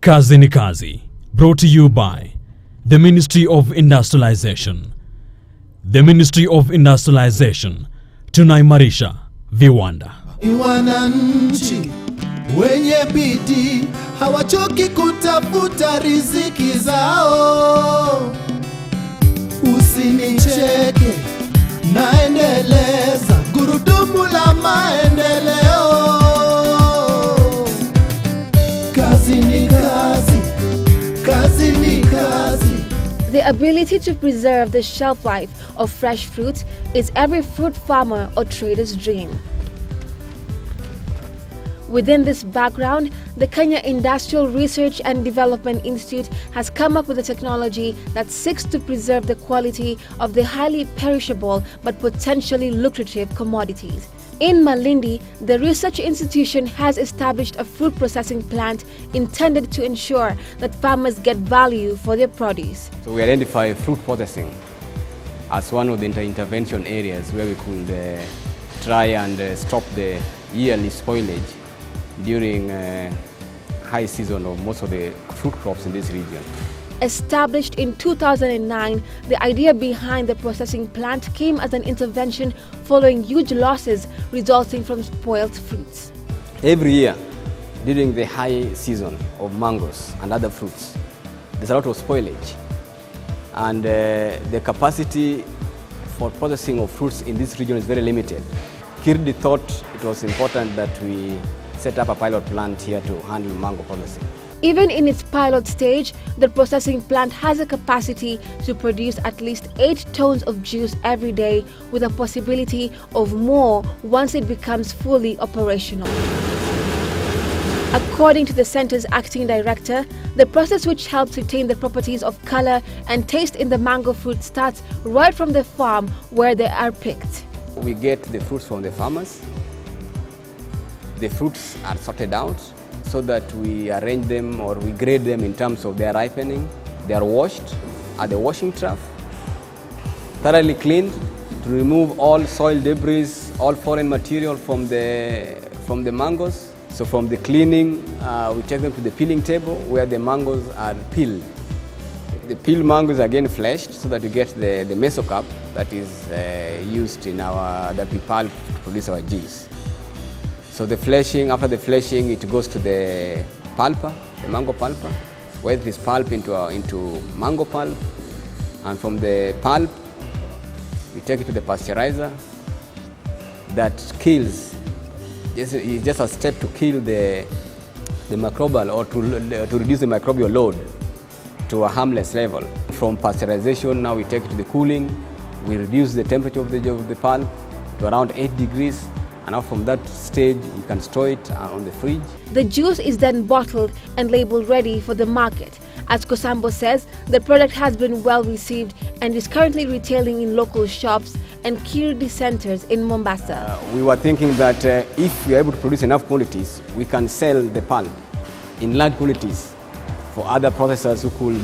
Kazi ni Kazi, brought to you by the Ministry of Industrialization. The Ministry of Industrialization, tunaimarisha viwanda. Wananchi wenye bidii hawachoki kutafuta riziki zao. Usinicheke, naendeleza gurudumu la maendeleo. Kazi ni kazi, kazi ni kazi. The ability to preserve the shelf life of fresh fruit is every fruit farmer or trader's dream. Within this background, the Kenya Industrial Research and Development Institute has come up with a technology that seeks to preserve the quality of the highly perishable but potentially lucrative commodities. In Malindi, the research institution has established a fruit processing plant intended to ensure that farmers get value for their produce. So we identify fruit processing as one of the intervention areas where we could try and stop the yearly spoilage during high season of most of the fruit crops in this region. Established in 2009, the idea behind the processing plant came as an intervention following huge losses resulting from spoiled fruits. Every year, during the high season of mangoes and other fruits, there's a lot of spoilage. And the capacity for processing of fruits in this region is very limited. KIRDI thought it was important that we set up a pilot plant here to handle mango processing. Even in its pilot stage, the processing plant has a capacity to produce at least 8 tons of juice every day, with a possibility of more once it becomes fully operational. According to the center's acting director, the process, which helps retain the properties of color and taste in the mango fruit, starts right from the farm where they are picked. We get the fruits from the farmers. The fruits are sorted out so that we arrange them or we grade them in terms of their ripening. They are washed at the washing trough, thoroughly cleaned to remove all soil debris, all foreign material from the mangoes. So from the cleaning, we take them to the peeling table where the mangoes are peeled. The peeled mangoes are again fleshed so that we get the mesocarp that is used in that we pulp to produce our juice. So the fleshing, after the fleshing, it goes to the pulper, the mango pulper, where it is pulp into mango pulp. And from the pulp, we take it to the pasteurizer that kills. It's just a step to kill the microbial or to reduce the microbial load to a harmless level. From pasteurization, now we take it to the cooling. We reduce the temperature of the pulp to around 8 degrees. And now from that stage, you can store it on the fridge. The juice is then bottled and labeled ready for the market. As Kosambo says, the product has been well received and is currently retailing in local shops and KIRDI centers in Mombasa. We were thinking that if we are able to produce enough quantities, we can sell the pulp in large quantities for other processors who could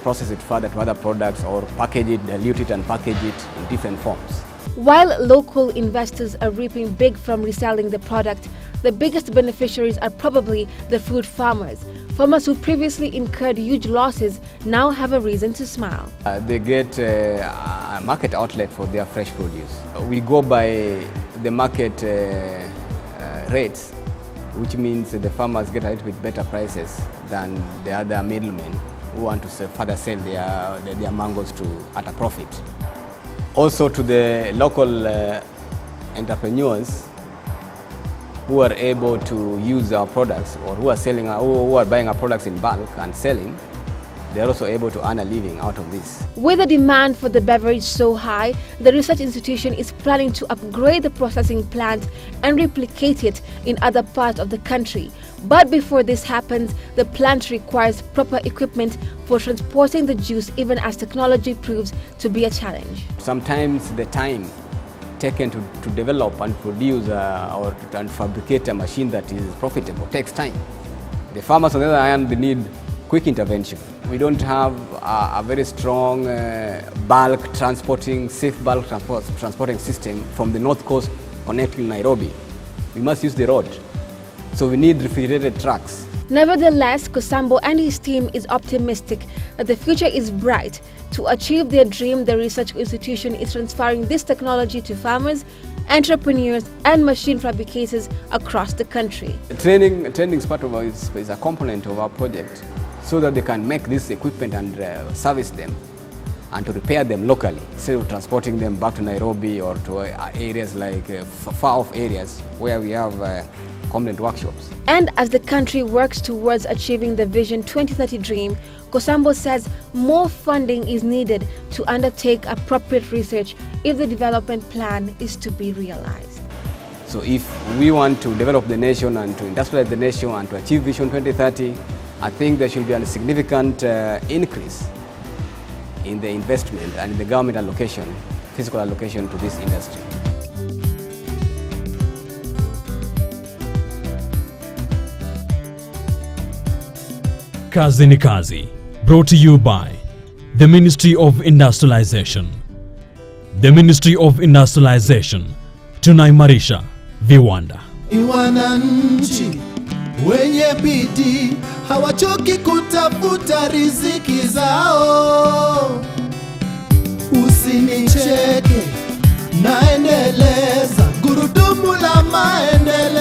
process it further to other products or package it, dilute it and package it in different forms. While local investors are reaping big from reselling the product, the biggest beneficiaries are probably the fruit farmers. Farmers who previously incurred huge losses now have a reason to smile. They get a market outlet for their fresh produce. We go by the market rates, which means the farmers get a little bit better prices than the other middlemen who want to further sell their mangoes at a profit. Also to the local entrepreneurs who are able to use our products or who are buying our products in bulk and selling, they are also able to earn a living out of this. With the demand for the beverage so high, the research institution is planning to upgrade the processing plant and replicate it in other parts of the country. But before this happens, the plant requires proper equipment for transporting the juice, even as technology proves to be a challenge. Sometimes the time taken to develop and produce or to fabricate a machine that is profitable takes time. The farmers, on the other hand, they need quick intervention. We don't have a very strong safe bulk transporting system from the north coast connecting Nairobi. We must use the road. So we need refrigerated trucks. Nevertheless, Kosambo and his team is optimistic that the future is bright. To achieve their dream, the research institution is transferring this technology to farmers, entrepreneurs and machine fabricators across the country. Training is part of is a component of our project so that they can make this equipment and service them and to repair them locally instead of transporting them back to Nairobi or to areas like far off areas where we have component workshops. And as the country works towards achieving the Vision 2030 dream, Kosambo says more funding is needed to undertake appropriate research if the development plan is to be realized. So if we want to develop the nation and to industrialize the nation and to achieve Vision 2030, I think there should be a significant increase in the investment and in the government allocation, physical allocation to this industry. Kazi ni Kazi, brought to you by the Ministry of Industrialization. The Ministry of Industrialization, tunaimarisha viwanda. Ni wananchi wenye bidii, hawachoki kutafuta riziki zao. Usinicheke, naendeleza gurudumu la maendeleo.